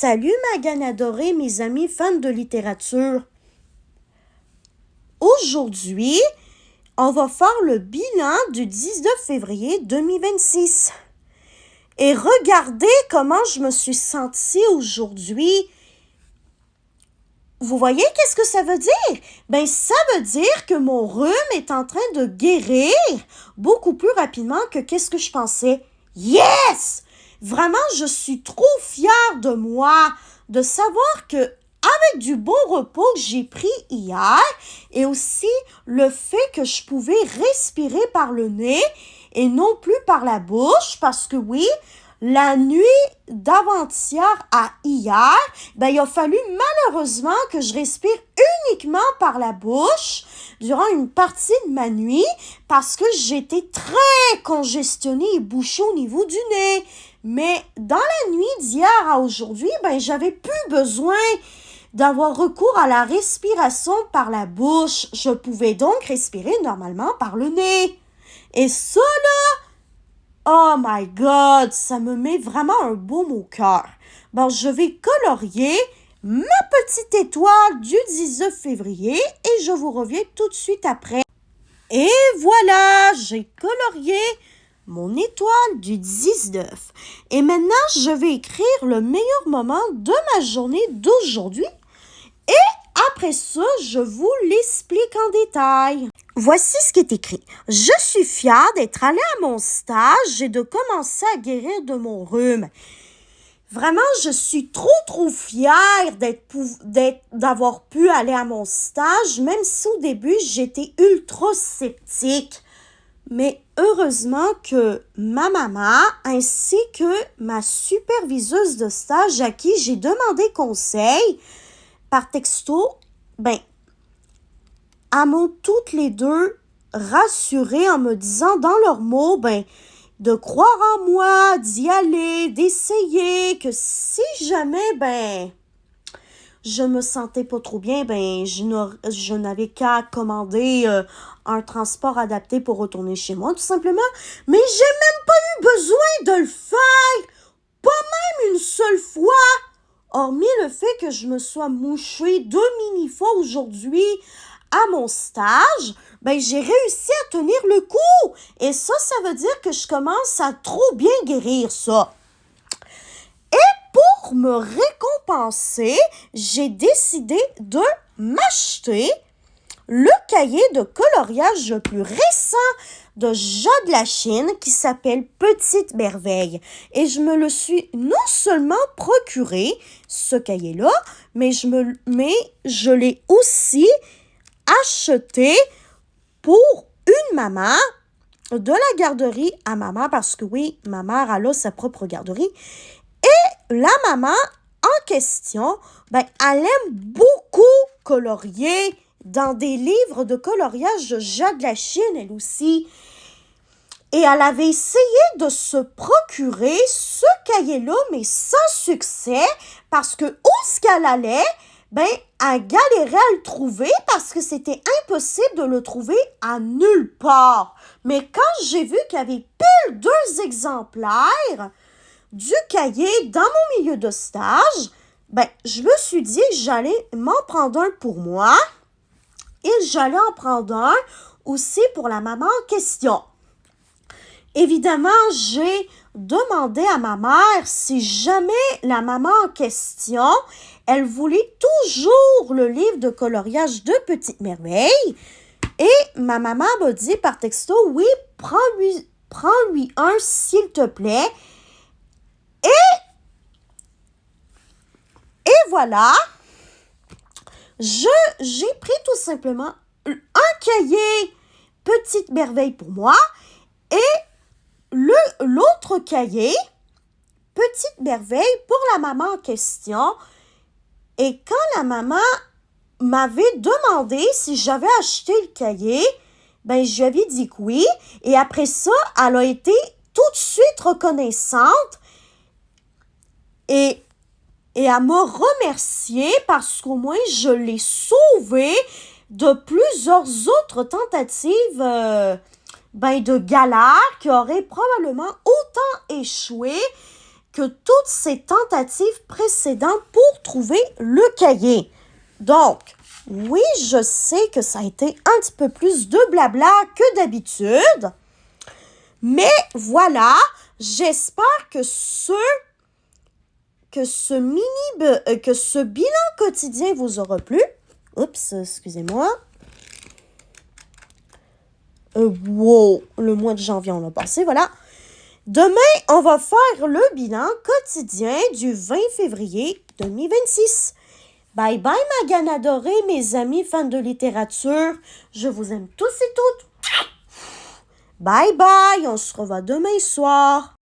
Salut Magane adorée, mes amis fans de littérature. Aujourd'hui, on va faire le bilan du 19 février 2026. Et regardez comment je me suis sentie aujourd'hui. Vous voyez qu'est-ce que ça veut dire? Ben, ça veut dire que mon rhume est en train de guérir beaucoup plus rapidement que qu'est-ce que je pensais. Yes! Vraiment, je suis trop fière de moi de savoir que avec du bon repos que j'ai pris hier et aussi le fait que je pouvais respirer par le nez et non plus par la bouche parce que oui, la nuit d'avant-hier à hier, ben, il a fallu malheureusement que je respire uniquement par la bouche durant une partie de ma nuit parce que j'étais très congestionnée et bouchée au niveau du nez. Mais dans la nuit d'hier à aujourd'hui, ben, j'avais plus besoin d'avoir recours à la respiration par la bouche. Je pouvais donc respirer normalement par le nez. Et ça, là, oh my God, ça me met vraiment un baume au cœur. Bon, je vais colorier ma petite étoile du 19 février et je vous reviens tout de suite après. Et voilà, j'ai colorié mon étoile du 19. Et maintenant, je vais écrire le meilleur moment de ma journée d'aujourd'hui. Et après ça, je vous l'explique en détail. Voici ce qui est écrit. Je suis fière d'être allée à mon stage et de commencer à guérir de mon rhume. Vraiment, je suis trop fière d'avoir pu aller à mon stage, même si au début, j'étais ultra sceptique. Mais heureusement que ma maman ainsi que ma superviseuse de stage à qui j'ai demandé conseil par texto, ben, elles m'ont toutes les deux rassurées en me disant dans leurs mots, ben, de croire en moi, d'y aller, d'essayer, que si jamais, ben, je me sentais pas trop bien, ben, je n'avais qu'à commander un transport adapté pour retourner chez moi, tout simplement. Mais j'ai même pas eu besoin de le faire, pas même une seule fois. Hormis le fait que je me sois mouchée 2 mini-fois aujourd'hui à mon stage, ben j'ai réussi à tenir le coup. Et ça veut dire que je commence à trop bien guérir ça. Pour me récompenser, j'ai décidé de m'acheter le cahier de coloriage le plus récent de Jade la Chine qui s'appelle Petite Merveille. Et je me le suis non seulement procuré, ce cahier-là, mais je l'ai aussi acheté pour une maman de la garderie à maman, parce que oui, ma mère elle a sa propre garderie. Et la maman en question, ben, elle aime beaucoup colorier dans des livres de coloriage de Jade la Chine, elle aussi. Et elle avait essayé de se procurer ce cahier-là, mais sans succès, parce que où est-ce qu'elle allait, ben, elle galérait à le trouver parce que c'était impossible de le trouver à nulle part. Mais quand j'ai vu qu'il y avait pile 2 exemplaires du cahier dans mon milieu de stage, ben, je me suis dit que j'allais m'en prendre un pour moi et j'allais en prendre un aussi pour la maman en question. Évidemment, j'ai demandé à ma mère si jamais la maman en question, elle voulait toujours le livre de coloriage de Petite Merveille. Et ma maman m'a dit par texto, oui, prends-lui un s'il te plaît. Et voilà, j'ai pris tout simplement un cahier Petite Merveille pour moi et l'autre cahier Petite Merveille pour la maman en question. Et quand la maman m'avait demandé si j'avais acheté le cahier, ben je lui avais dit que oui. Et après ça, elle a été tout de suite reconnaissante et elle m'a remercié parce qu'au moins je l'ai sauvé de plusieurs autres tentatives de galères qui auraient probablement autant échoué que toutes ces tentatives précédentes pour trouver le cahier. Donc, oui, je sais que ça a été un petit peu plus de blabla que d'habitude, mais voilà, j'espère que ce bilan quotidien vous aura plu. Oups, excusez-moi. Wow, le mois de janvier, on l'a passé, voilà. Demain, on va faire le bilan quotidien du 20 février 2026. Bye bye, ma gagne adorée, mes amis fans de littérature. Je vous aime tous et toutes. Bye bye, on se revoit demain soir.